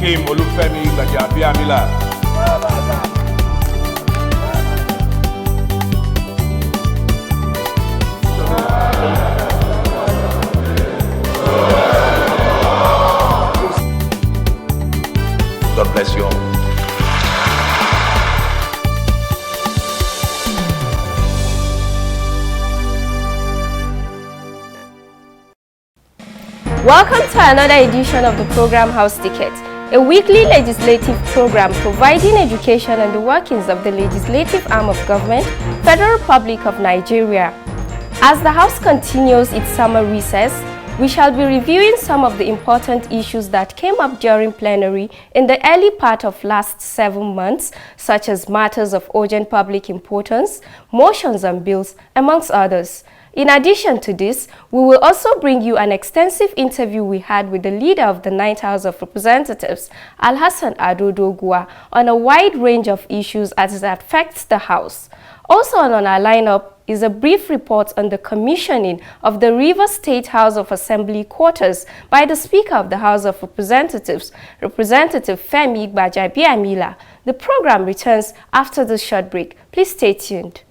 Hakeem Olufemi Gbajabiamila. God bless you all. Welcome to another edition of the program House Ticket, a weekly legislative program providing education on the workings of the legislative arm of government, Federal Republic of Nigeria. As the House continues its summer recess, we shall be reviewing some of the important issues that came up during plenary in the early part of last 7 months, such as matters of urgent public importance, motions and bills, amongst others. In addition to this, we will also bring you an extensive interview we had with the leader of the 9th House of Representatives, Alhassan Ado Doguwa, on a wide range of issues as it affects the House. Also on our lineup is a brief report on the commissioning of the Rivers State House of Assembly quarters by the Speaker of the House of Representatives, Representative Femi Gbajabiamila. The program returns after this short break. Please stay tuned.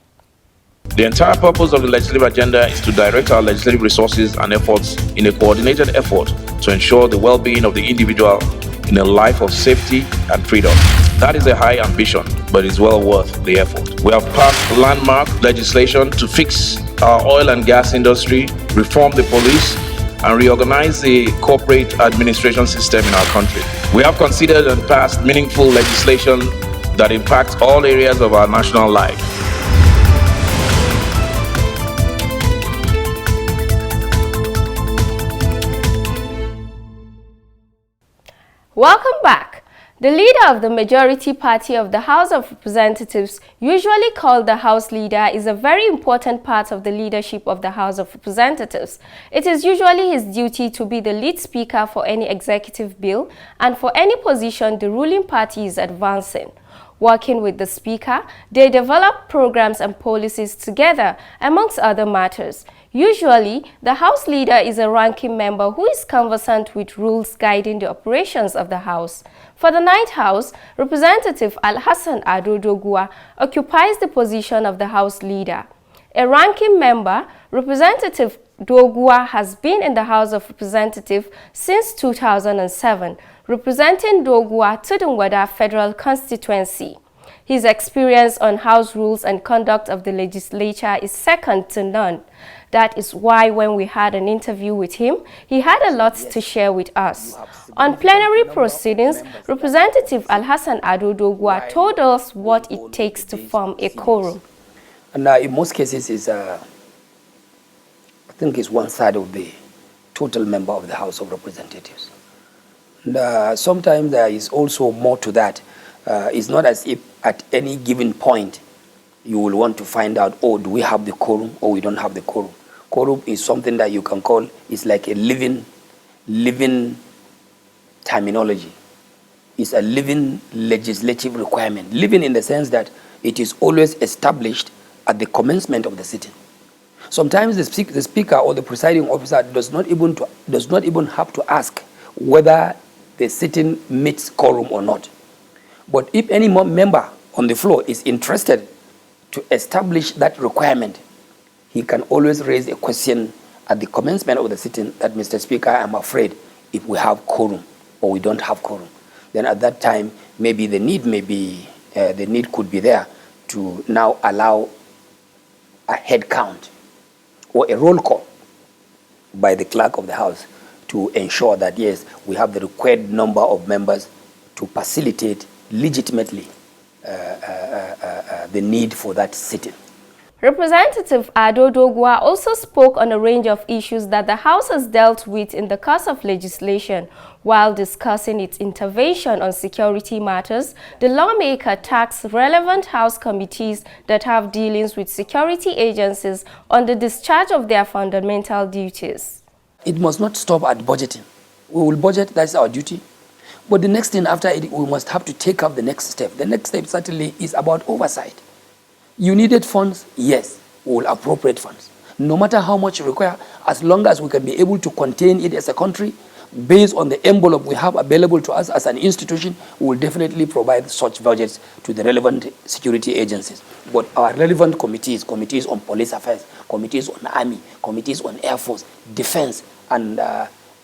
The entire purpose of the legislative agenda is to direct our legislative resources and efforts in a coordinated effort to ensure the well-being of the individual in a life of safety and freedom. That is a high ambition, but it's well worth the effort. We have passed landmark legislation to fix our oil and gas industry, reform the police, and reorganize the corporate administration system in our country. We have considered and passed meaningful legislation that impacts all areas of our national life. Welcome back. The leader of the majority party of the House of Representatives, usually called the House Leader, is a very important part of the leadership of the House of Representatives. It is usually his duty to be the lead speaker for any executive bill and for any position the ruling party is advancing. Working with the Speaker, they develop programs and policies together, amongst other matters. Usually, the House Leader is a ranking member who is conversant with rules guiding the operations of the House. For the 9th House, Representative Alhassan Ado Doguwa occupies the position of the House Leader. A ranking member, Representative Doguwa has been in the House of Representatives since 2007, representing Doguwa to the Nwada Federal Constituency. His experience on House rules and conduct of the legislature is second to none. That is why when we had an interview with him, he had a lot to share with us. On plenary proceedings, Representative Alhassan Ado Doguwa told us what it takes to form a quorum. And in most cases, I think it's 1/3 of the total member of the House of Representatives. And sometimes there is also more to that. It's not as if at any given point you will want to find out, oh, do we have the quorum or we don't have the quorum. Quorum is something that you can call, it's like a living terminology. It's a living legislative requirement. Living in the sense that it is always established at the commencement of the sitting. Sometimes the speaker or the presiding officer does not even have to ask whether the sitting meets quorum or not. But if any member on the floor is interested to establish that requirement, he can always raise a question at the commencement of the sitting that, Mr. Speaker, I'm afraid if we have quorum or we don't have quorum, then at that time maybe the need could be there to now allow a head count or a roll call by the clerk of the House to ensure that, yes, we have the required number of members to facilitate legitimately the need for that sitting. Representative Ado Doguwa also spoke on a range of issues that the House has dealt with in the course of legislation. While discussing its intervention on security matters, the lawmaker tasked relevant House committees that have dealings with security agencies on the discharge of their fundamental duties. It must not stop at budgeting. We will budget, that's our duty. But the next thing after it, we must have to take up the next step. The next step certainly is about oversight. You needed funds? Yes, we will appropriate funds. No matter how much you require, as long as we can be able to contain it as a country, based on the envelope we have available to us as an institution, we will definitely provide such budgets to the relevant security agencies. But our relevant committees on police affairs, committees on army, committees on air force, defense, and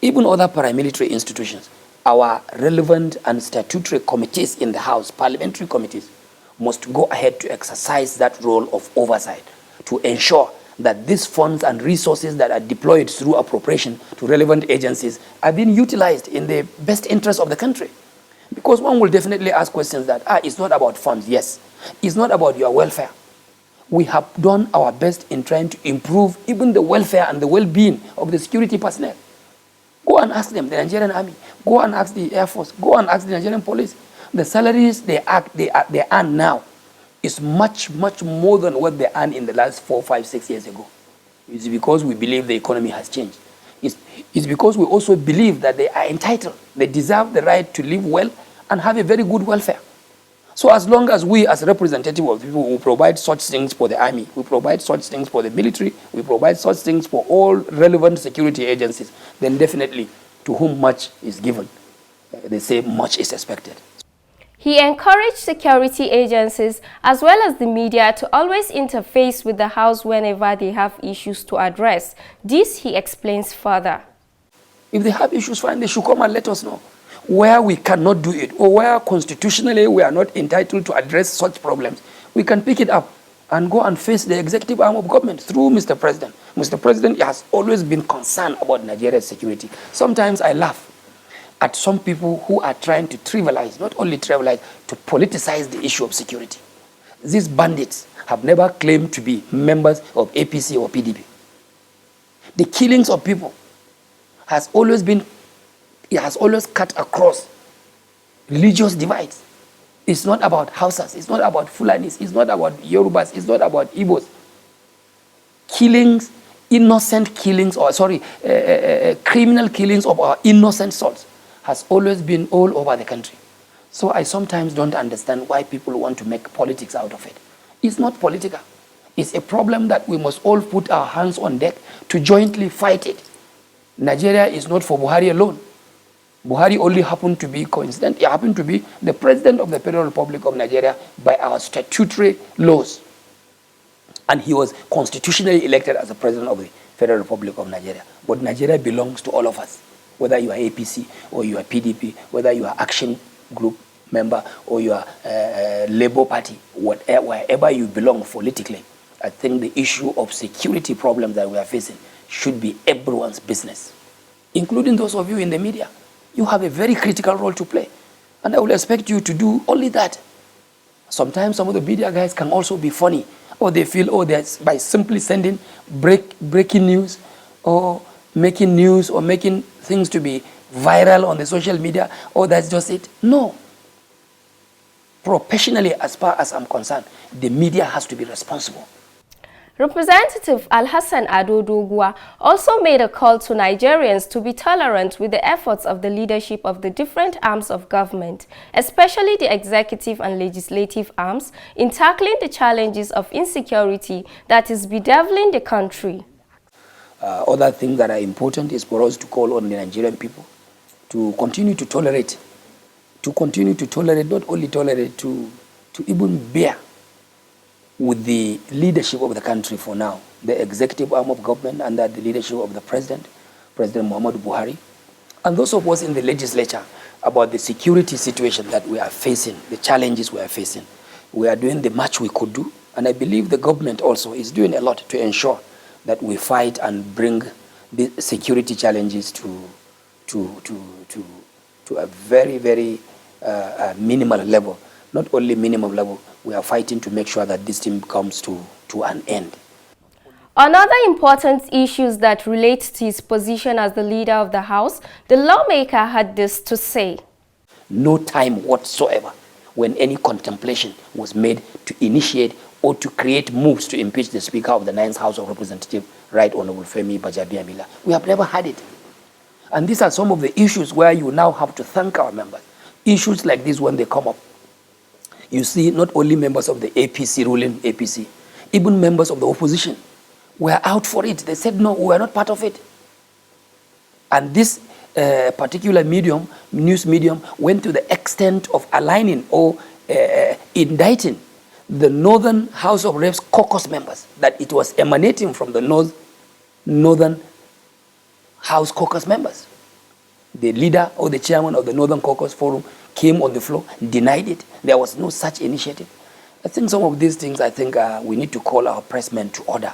even other paramilitary institutions, our relevant and statutory committees in the House, parliamentary committees, must go ahead to exercise that role of oversight to ensure that these funds and resources that are deployed through appropriation to relevant agencies are being utilized in the best interest of the country. Because one will definitely ask questions that, it's not about funds. Yes, it's not about your welfare. We have done our best in trying to improve even the welfare and the well-being of the security personnel. Go and ask them, the Nigerian army. Go and ask the Air Force. Go and ask the Nigerian police. The salaries they earn now is much, much more than what they earned in the last 4, 5, 6 years ago. It's because we believe the economy has changed. It's because we also believe that they are entitled. They deserve the right to live well and have a very good welfare. So as long as we, as representatives of people, who provide such things for the army, we provide such things for the military, we provide such things for all relevant security agencies, then definitely to whom much is given, they say much is expected. He encouraged security agencies as well as the media to always interface with the House whenever they have issues to address. This he explains further. If they have issues, fine, they should come and let us know. Where we cannot do it, or where constitutionally we are not entitled to address such problems, we can pick it up and go and face the executive arm of government through Mr. President. Mr. President has always been concerned about Nigeria's security. Sometimes I laugh at some people who are trying to trivialize, not only trivialize, to politicize the issue of security. These bandits have never claimed to be members of APC or PDP. The killings of people has always cut across religious divides. It's not about Hausas, it's not about Fulanis, it's not about Yorubas, it's not about Igbos. Killings, innocent killings, criminal killings of our innocent souls has always been all over the country. So I sometimes don't understand why people want to make politics out of it. It's not political. It's a problem that we must all put our hands on deck to jointly fight it. Nigeria is not for Buhari alone. Buhari only happened to be coincident. He happened to be the president of the Federal Republic of Nigeria by our statutory laws. And he was constitutionally elected as the president of the Federal Republic of Nigeria. But Nigeria belongs to all of us. Whether you are APC or you are PDP, whether you are Action Group member or you are Labour Party, wherever you belong politically, I think the issue of security problems that we are facing should be everyone's business, including those of you in the media. You have a very critical role to play, and I will expect you to do only that. Sometimes some of the media guys can also be funny, or they feel, that's by simply sending breaking news or making news or making things to be viral on the social media, that's just it. No. Professionally, as far as I'm concerned, the media has to be responsible. Representative Alhassan Ado Doguwa also made a call to Nigerians to be tolerant with the efforts of the leadership of the different arms of government, especially the executive and legislative arms, in tackling the challenges of insecurity that is bedeviling the country. Other things that are important is for us to call on the Nigerian people to continue to tolerate, not only tolerate, to even bear with the leadership of the country for now, the executive arm of government under the leadership of the President Muhammadu Buhari, and those of us in the legislature about the security situation that we are facing, the challenges we are facing. We are doing the much we could do, and I believe the government also is doing a lot to ensure that we fight and bring the security challenges to a very, very minimal level. Not only minimum level, we are fighting to make sure that this thing comes to an end. Another important issues that relate to his position as the leader of the House, the lawmaker had this to say. No time whatsoever when any contemplation was made to initiate or to create moves to impeach the Speaker of the 9th House of Representatives, Right Honorable Femi Bajabiamila. We have never had it. And these are some of the issues where you now have to thank our members. Issues like this, when they come up, you see not only members of the APC, ruling APC, even members of the opposition were out for it. They said, no, we are not part of it. And this particular news medium, went to the extent of aligning or indicting the Northern House of Reps caucus members, that it was emanating from the Northern House caucus members. The leader or the chairman of the Northern Caucus Forum came on the floor, denied it. There was no such initiative. I think some of these things, we need to call our pressmen to order.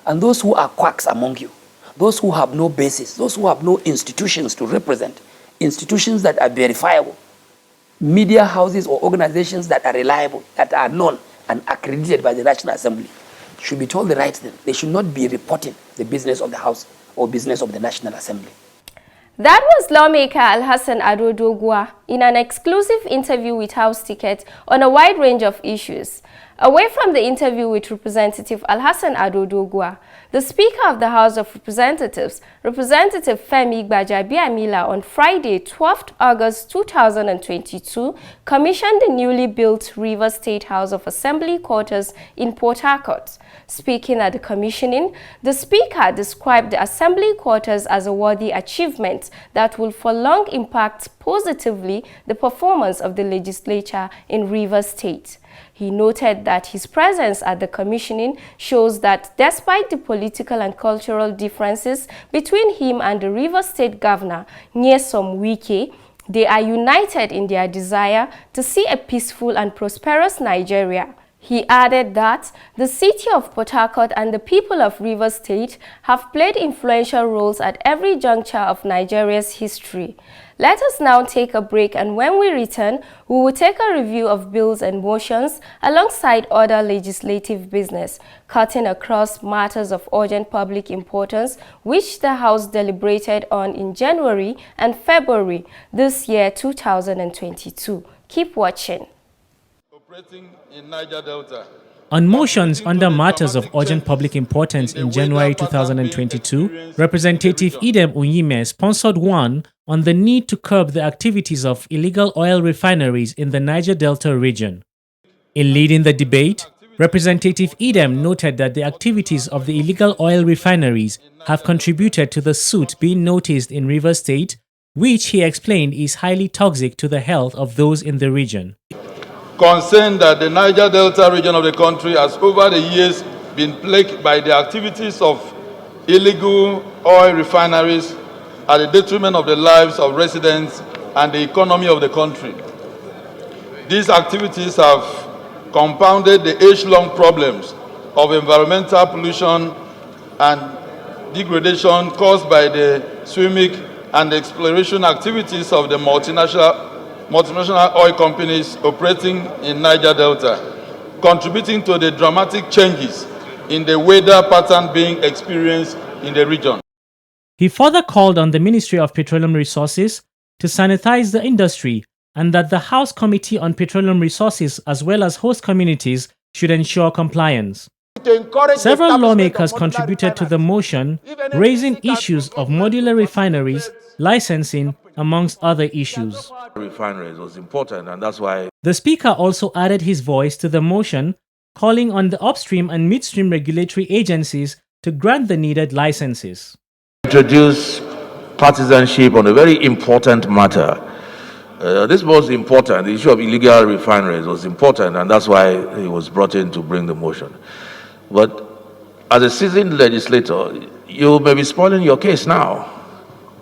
And those who are quacks among you, those who have no basis, those who have no institutions to represent, institutions that are verifiable, media houses or organizations that are reliable, that are known and accredited by the National Assembly, should be told the right thing. They should not be reporting the business of the House or business of the National Assembly. That was lawmaker Alhassan Ado Doguwa in an exclusive interview with House Ticket on a wide range of issues. Away from the interview with Representative Alhassan Ado Doguwa, the Speaker of the House of Representatives, Representative Femi Gbajabiamila, on Friday, 12th August 2022, commissioned the newly built Rivers State House of Assembly quarters in Port Harcourt. Speaking at the commissioning, the Speaker described the Assembly quarters as a worthy achievement that will for long impact positively the performance of the legislature in Rivers State. He noted that his presence at the commissioning shows that despite the political and cultural differences between him and the Rivers State Governor, Nyesom Wike, they are united in their desire to see a peaceful and prosperous Nigeria. He added that the city of Port Harcourt and the people of Rivers State have played influential roles at every juncture of Nigeria's history. Let us now take a break, and when we return, we will take a review of bills and motions alongside other legislative business, cutting across matters of urgent public importance which the House deliberated on in January and February this year 2022. Keep watching. Operating in Niger Delta. On motions under matters of urgent public importance in January 2022, Representative Idem Unyime sponsored one on the need to curb the activities of illegal oil refineries in the Niger Delta region. In leading the debate, Representative Idem noted that the activities of the illegal oil refineries have contributed to the soot being noticed in Rivers State, which he explained is highly toxic to the health of those in the region. Concerned that the Niger Delta region of the country has over the years been plagued by the activities of illegal oil refineries at the detriment of the lives of residents and the economy of the country. These activities have compounded the age-long problems of environmental pollution and degradation caused by the swimming and exploration activities of the multinational oil companies operating in Niger Delta, contributing to the dramatic changes in the weather pattern being experienced in the region. He further called on the Ministry of Petroleum Resources to sanitize the industry and that the House Committee on Petroleum Resources as well as host communities should ensure compliance. Several lawmakers contributed to the motion, raising issues of modular refineries, licensing, amongst other issues. Refineries was important, and that's why the Speaker also added his voice to the motion, calling on the upstream and midstream regulatory agencies to grant the needed licenses. Introduce partisanship on a very important matter. This was important. The issue of illegal refineries was important, and that's why he was brought in to bring the motion. But as a seasoned legislator, you may be spoiling your case now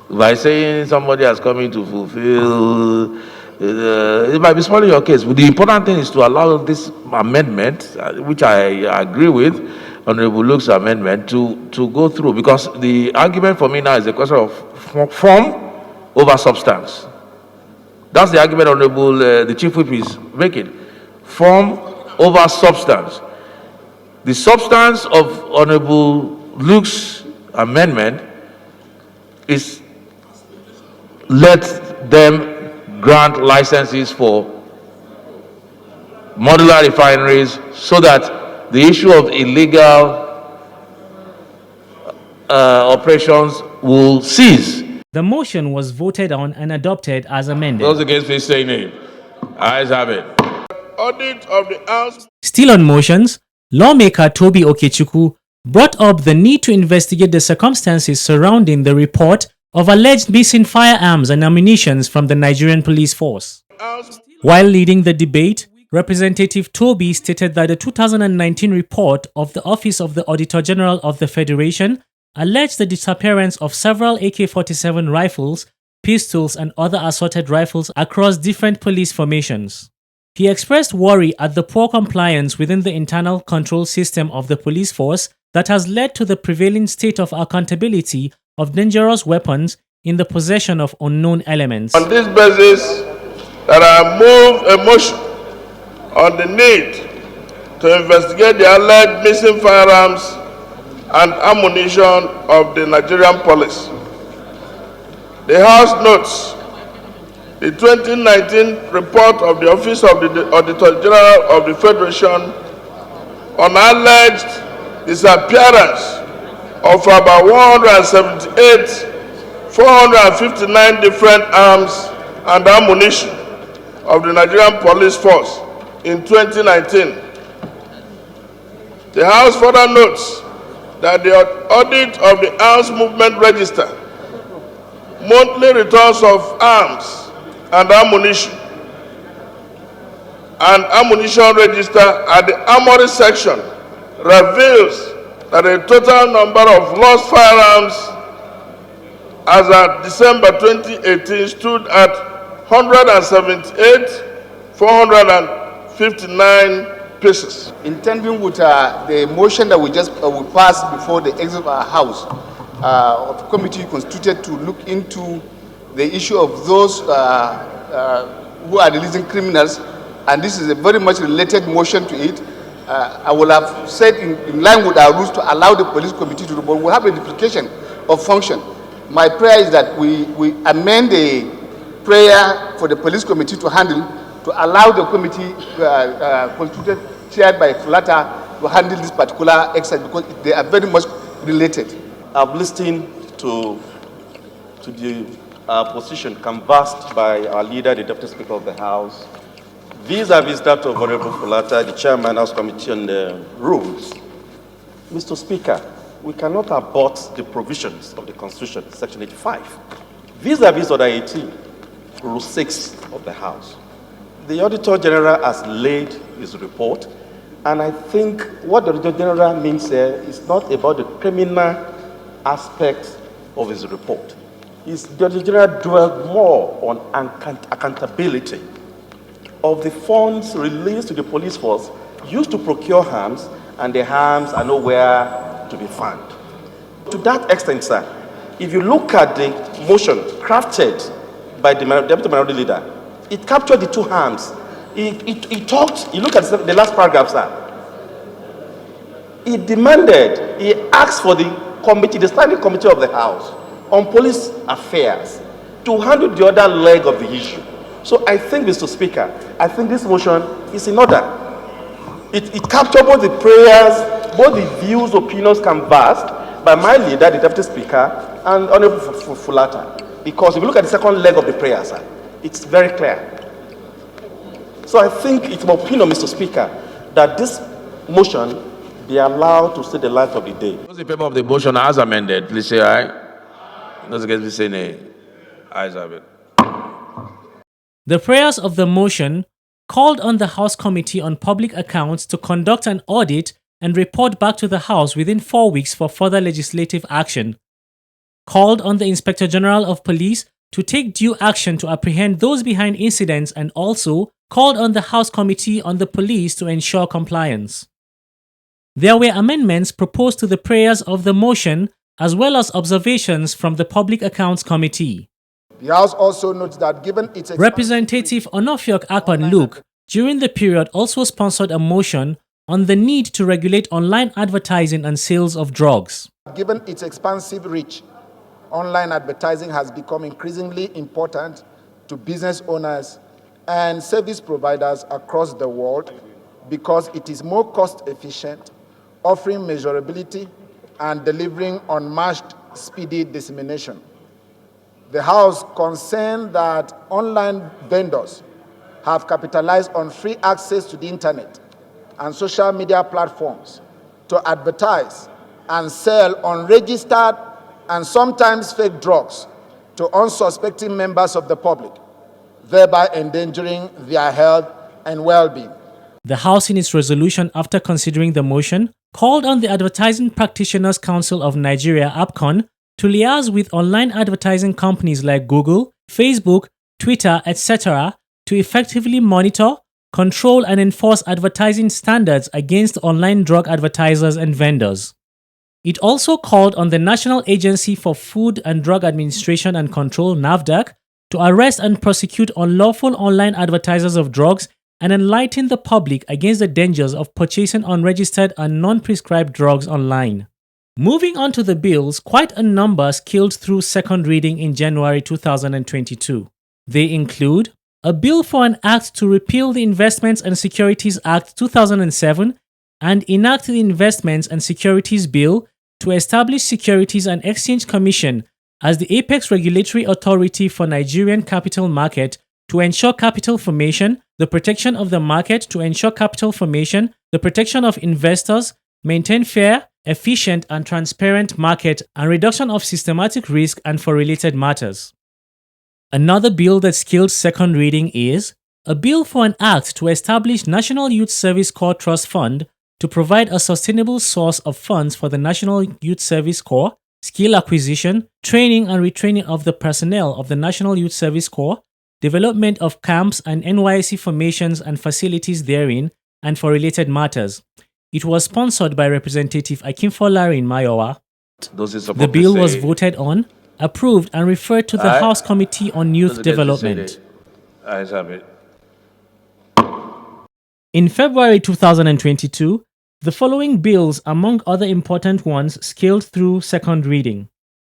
by saying somebody has come in to fulfill. It might be spoiling your case. But the important thing is to allow this amendment, which I agree with, Honorable Luke's amendment, to go through. Because the argument for me now is a question of form over substance. That's the argument Honorable the Chief Whip is making. Form over substance. The substance of Honorable Luke's amendment is let them grant licenses for modular refineries so that the issue of illegal operations will cease. The motion was voted on and adopted as amended. Those against, please say nay. Ayes have it. Audit of the House. Still on motions, lawmaker Toby Okechukwu brought up the need to investigate the circumstances surrounding the report of alleged missing firearms and ammunition from the Nigerian police force. While leading the debate, Representative Toby stated that the 2019 report of the Office of the Auditor General of the Federation alleged the disappearance of several AK-47 rifles, pistols, and other assorted rifles across different police formations. He expressed worry at the poor compliance within the internal control system of the police force that has led to the prevailing state of accountability of dangerous weapons in the possession of unknown elements. On this basis, that I move a motion on the need to investigate the alleged missing firearms and ammunition of the Nigerian police. The House notes the 2019 report of the Office of the Auditor General of the Federation on alleged disappearance of about 459 different arms and ammunition of the Nigerian police force in 2019. The House further notes that the audit of the Arms Movement Register, monthly returns of arms and ammunition register at the Armory section reveals that the total number of lost firearms as at December 2018 stood at 178,459 pieces. Intending with the motion that we passed before the exit of our House, of the committee constituted to look into the issue of those who are releasing criminals, and this is a very much related motion to it. I will have said in line with our rules to allow the police committee to report. We'll have a duplication of function. My prayer is that we amend the prayer for the police committee to handle, to allow the committee constituted, chaired by Fulata, to handle this particular exercise, because they are very much related. I've listened to the position canvassed by our leader, the Deputy Speaker of the House, vis-a-vis that of Honorable Fulata, the Chairman House Committee on the Rules. Mr. Speaker, we cannot abort the provisions of the Constitution, Section 85, vis-a-vis Order 18, Rule 6 of the House. The Auditor General has laid his report, and I think what the Auditor General means here is not about the criminal aspect of his report. The Auditor General dwelled more on accountability of the funds released to the police force used to procure arms, and the arms are nowhere to be found. To that extent, sir, if you look at the motion crafted by the Deputy Minority Leader, it captured the two arms. He look at the last paragraph, sir. He asked for the committee, the standing committee of the House on police affairs, to handle the other leg of the issue. So I think, Mr. Speaker, I think this motion is in order. It captures both the prayers, both the views, opinions canvassed by my leader, the Deputy Speaker, and Honorable Fulata. Because if you look at the second leg of the prayer, sir, it's very clear. So I think it's my opinion, Mr. Speaker, that this motion be allowed to see the light of the day. Those in favor of the motion as amended, please say aye. Those against, please say nay. Ayes have it. The prayers of the motion called on the House Committee on Public Accounts to conduct an audit and report back to the House within 4 weeks for further legislative action, called on the Inspector General of Police to take due action to apprehend those behind incidents, and also called on the House Committee on the Police to ensure compliance. There were amendments proposed to the prayers of the motion as well as observations from the Public Accounts Committee. The House also notes that given its Representative Onofiok Akpan Luke, during the period, also sponsored a motion on the need to regulate online advertising and sales of drugs. Given its expansive reach, online advertising has become increasingly important to business owners and service providers across the world because it is more cost efficient, offering measurability and delivering unmatched speedy dissemination. The House concerned that online vendors have capitalized on free access to the internet and social media platforms to advertise and sell unregistered and sometimes fake drugs to unsuspecting members of the public, thereby endangering their health and well-being. The House, in its resolution after considering the motion, called on the Advertising Practitioners Council of Nigeria (APCON) to liaise with online advertising companies like Google, Facebook, Twitter, etc. to effectively monitor, control and enforce advertising standards against online drug advertisers and vendors. It also called on the National Agency for Food and Drug Administration and Control (NAFDAC) to arrest and prosecute unlawful online advertisers of drugs and enlighten the public against the dangers of purchasing unregistered and non-prescribed drugs online. Moving on to the bills, quite a number skilled through second reading in January 2022. They include a bill for an act to repeal the Investments and Securities Act 2007 and enact the Investments and Securities Bill to establish Securities and Exchange Commission as the apex regulatory authority for Nigerian capital market to ensure capital formation, the protection of the market to ensure capital formation, the protection of investors, maintain fair, efficient and transparent market, and reduction of systematic risk and for related matters. Another bill that skilled second reading is a bill for an act to establish National Youth Service Corps Trust Fund to provide a sustainable source of funds for the National Youth Service Corps, skill acquisition, training and retraining of the personnel of the National Youth Service Corps, development of camps and NYSC formations and facilities therein, and for related matters. It was sponsored by Representative Akinfolari Mayowa. The bill was voted on, approved, and referred to the House Committee on Youth Development. In February 2022, the following bills, among other important ones, scaled through second reading.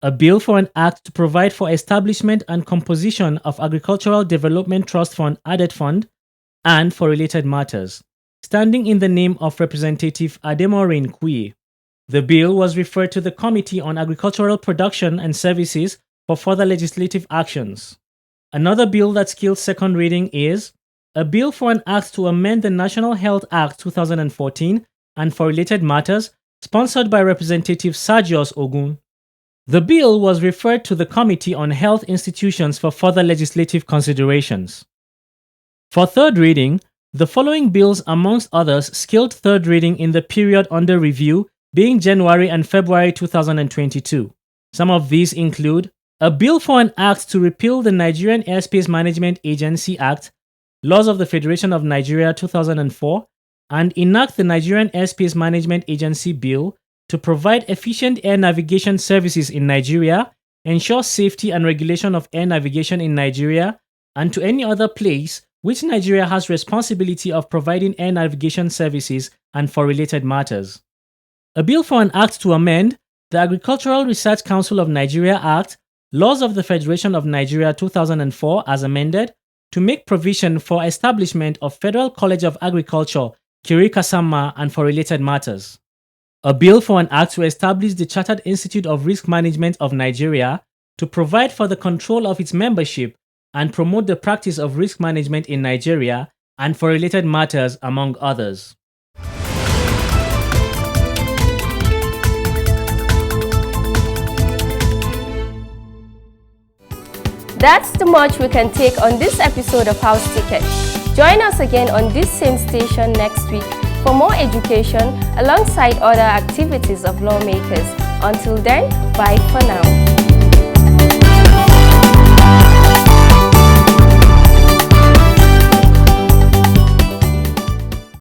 A bill for an act to provide for establishment and composition of Agricultural Development Trust Fund Added Fund, and for related matters, standing in the name of Representative Ademorin Kui. The bill was referred to the Committee on Agricultural Production and Services for further legislative actions. Another bill that scaled second reading is a bill for an act to amend the National Health Act 2014 and for related matters, sponsored by Representative Sergius Ogun. The bill was referred to the Committee on Health Institutions for further legislative considerations. For third reading, the following bills, amongst others, scaled third reading in the period under review, being January and February 2022. Some of these include a bill for an act to repeal the Nigerian Airspace Management Agency Act, Laws of the Federation of Nigeria 2004, and enact the Nigerian Airspace Management Agency Bill to provide efficient air navigation services in Nigeria, ensure safety and regulation of air navigation in Nigeria, and to any other place which Nigeria has responsibility of providing air navigation services and for related matters. A bill for an act to amend the Agricultural Research Council of Nigeria Act, Laws of the Federation of Nigeria 2004 as amended, to make provision for establishment of Federal College of Agriculture, Kirikasama, and for related matters. A bill for an act to establish the Chartered Institute of Risk Management of Nigeria to provide for the control of its membership and promote the practice of risk management in Nigeria and for related matters, among others. That's the much we can take on this episode of House Ticket. Join us again on this same station next week for more education alongside other activities of lawmakers. Until then, bye for now.